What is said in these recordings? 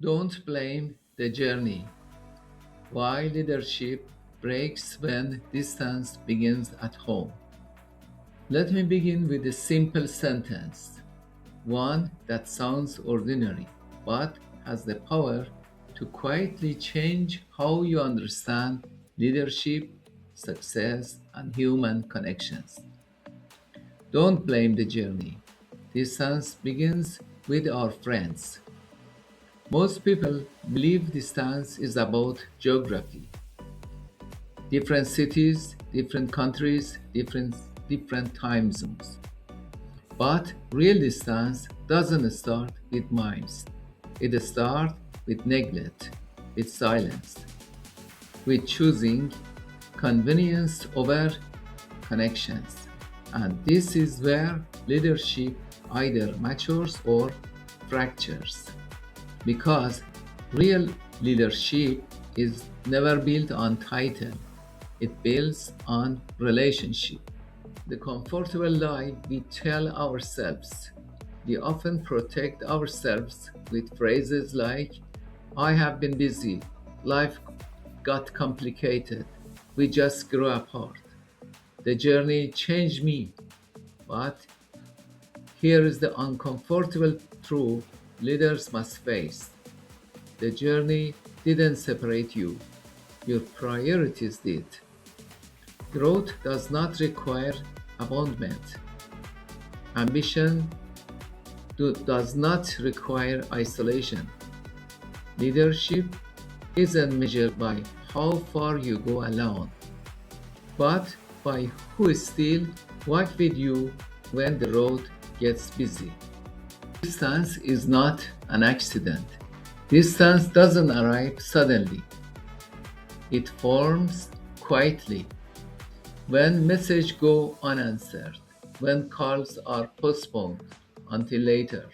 Don't blame the journey. Why leadership breaks when distance begins at home. Let me begin with a simple sentence, one that sounds ordinary, but has the power to quietly change how you understand leadership, success, and human connections. Don't blame the journey. Distance begins with our friends. Most people believe distance is about geography. Different cities, different countries, different time zones. But real distance doesn't start with miles. It starts with neglect, with silence, with choosing convenience over connections. And this is where leadership either matures or fractures. Because real leadership is never built on title, it builds on relationship. The comfortable lie we tell ourselves. We often protect ourselves with phrases like, I have been busy, life got complicated, we just grew apart. The journey changed me, but here is the uncomfortable truth leaders must face. The journey didn't separate you, your priorities did. Growth does not require abandonment. Ambition does not require isolation. Leadership isn't measured by how far you go alone, but by who still walks with you when the road gets busy. Distance is not an accident. Distance doesn't arrive suddenly. It forms quietly. When messages go unanswered, when calls are postponed until later,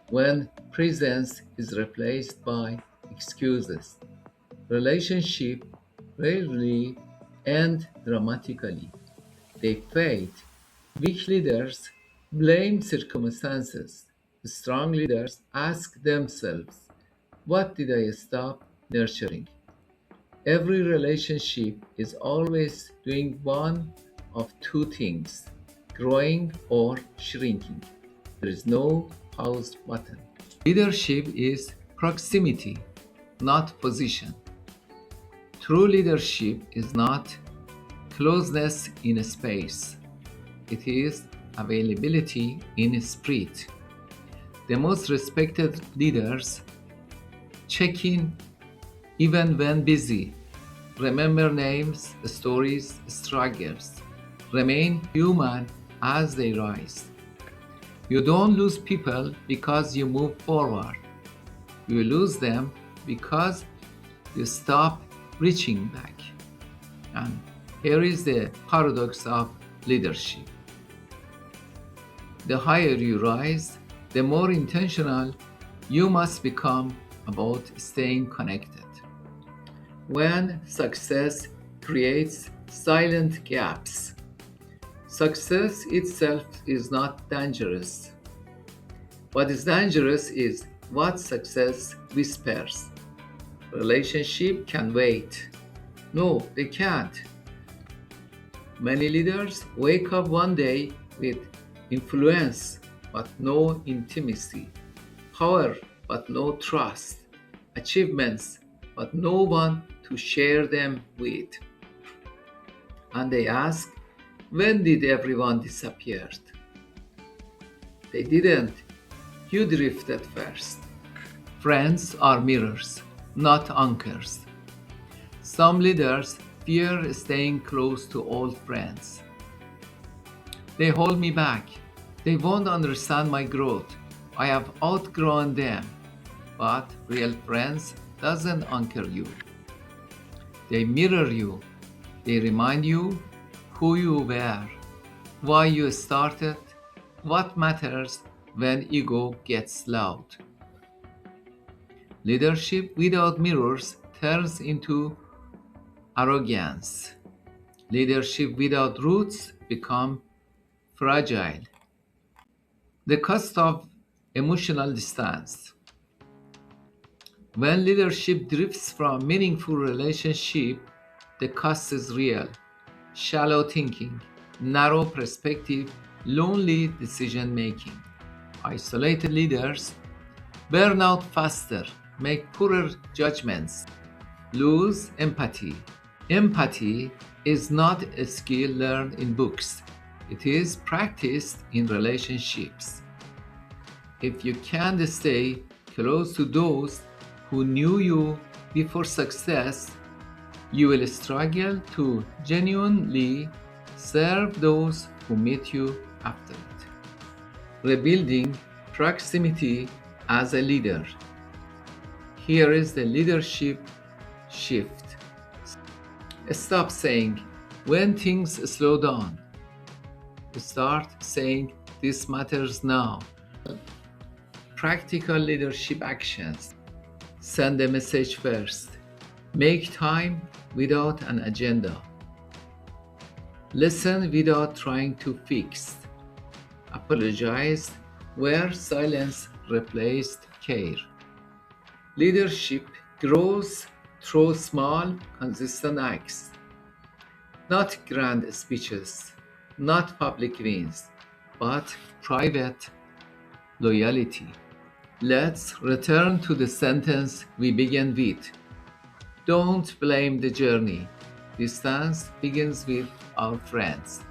when presence is replaced by excuses, relationships rarely end dramatically. They fade. Weak leaders blame circumstances. Strong leaders ask themselves, what did I stop nurturing? Every relationship is always doing one of two things, growing or shrinking. There is no pause button. Leadership is proximity, not position. True leadership is not closeness in space, it is availability in spirit. The most respected leaders check in even when busy, remember names, stories, struggles, remain human as they rise. You don't lose people because you move forward. You lose them because you stop reaching back. And here is the paradox of leadership. The higher you rise, the more intentional you must become about staying connected. When success creates silent gaps, success itself is not dangerous. What is dangerous is what success whispers. Relationship can wait. No, they can't. Many leaders wake up one day with influence but no intimacy, power but no trust, achievements but no one to share them with. And they ask, when did everyone disappear? They didn't. You drifted first. Friends are mirrors, not anchors. Some leaders fear staying close to old friends. They hold me back. They won't understand my growth. I have outgrown them. But real friends doesn't anchor you. They mirror you. They remind you who you were, why you started, what matters when ego gets loud. Leadership without mirrors turns into arrogance. Leadership without roots becomes fragile. The cost of emotional distance. When leadership drifts from meaningful relationship, the cost is real. Shallow thinking, narrow perspective, lonely decision making. Isolated leaders burn out faster, make poorer judgments, lose empathy. Empathy is not a skill learned in books, it is practiced in relationships. If you can't stay close to those who knew you before success, you will struggle to genuinely serve those who meet you after it. Rebuilding proximity as a leader. Here is the leadership shift. Stop saying, when things slow down. Start saying, this matters now. Practical leadership actions. Send a message first. Make time without an agenda. Listen without trying to fix. Apologize where silence replaced care. Leadership grows through small, consistent acts, not grand speeches, not public wins, but private loyalty. Let's return to the sentence we began with. Don't blame the journey. Distance begins with our friends.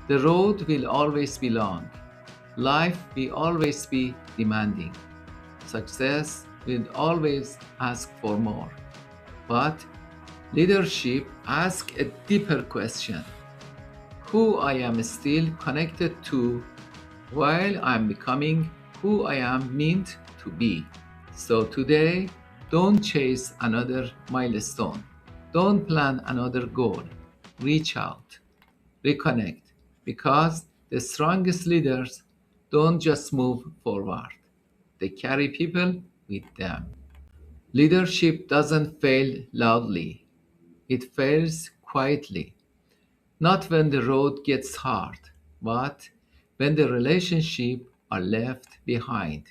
The road will always be long. Life will always be demanding. Success will always ask for more. But leadership asks a deeper question. Who I am still connected to while I am becoming who I am meant to be. So today, don't chase another milestone. Don't plan another goal. Reach out. Reconnect. Because the strongest leaders don't just move forward. They carry people with them. Leadership doesn't fail loudly. It fails quietly. Not when the road gets hard, but when the relationships are left behind.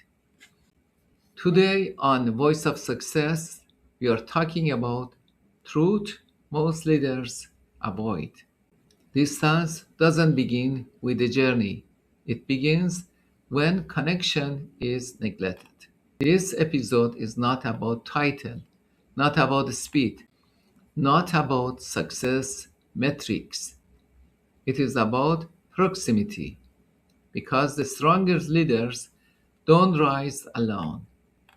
Today on Voice of Success, we are talking about truth most leaders avoid. Distance doesn't begin with the journey. It begins when connection is neglected. This episode is not about title, not about speed, not about success metrics. It is about proximity, because the strongest leaders don't rise alone.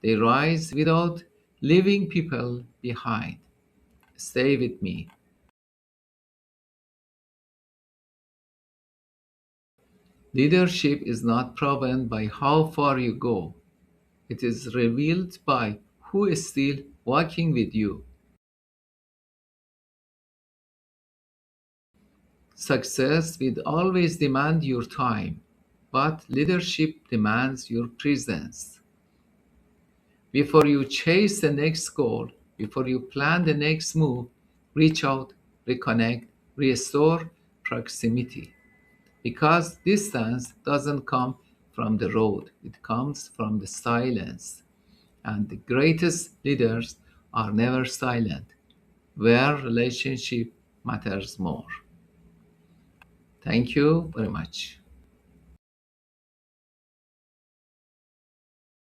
They rise without leaving people behind. Stay with me. Leadership is not proven by how far you go. It is revealed by who is still walking with you. Success will always demand your time, but leadership demands your presence. Before you chase the next goal, before you plan the next move, reach out, reconnect, restore proximity. Because distance doesn't come from the road, it comes from the silence. And the greatest leaders are never silent, where relationship matters more. Thank you very much.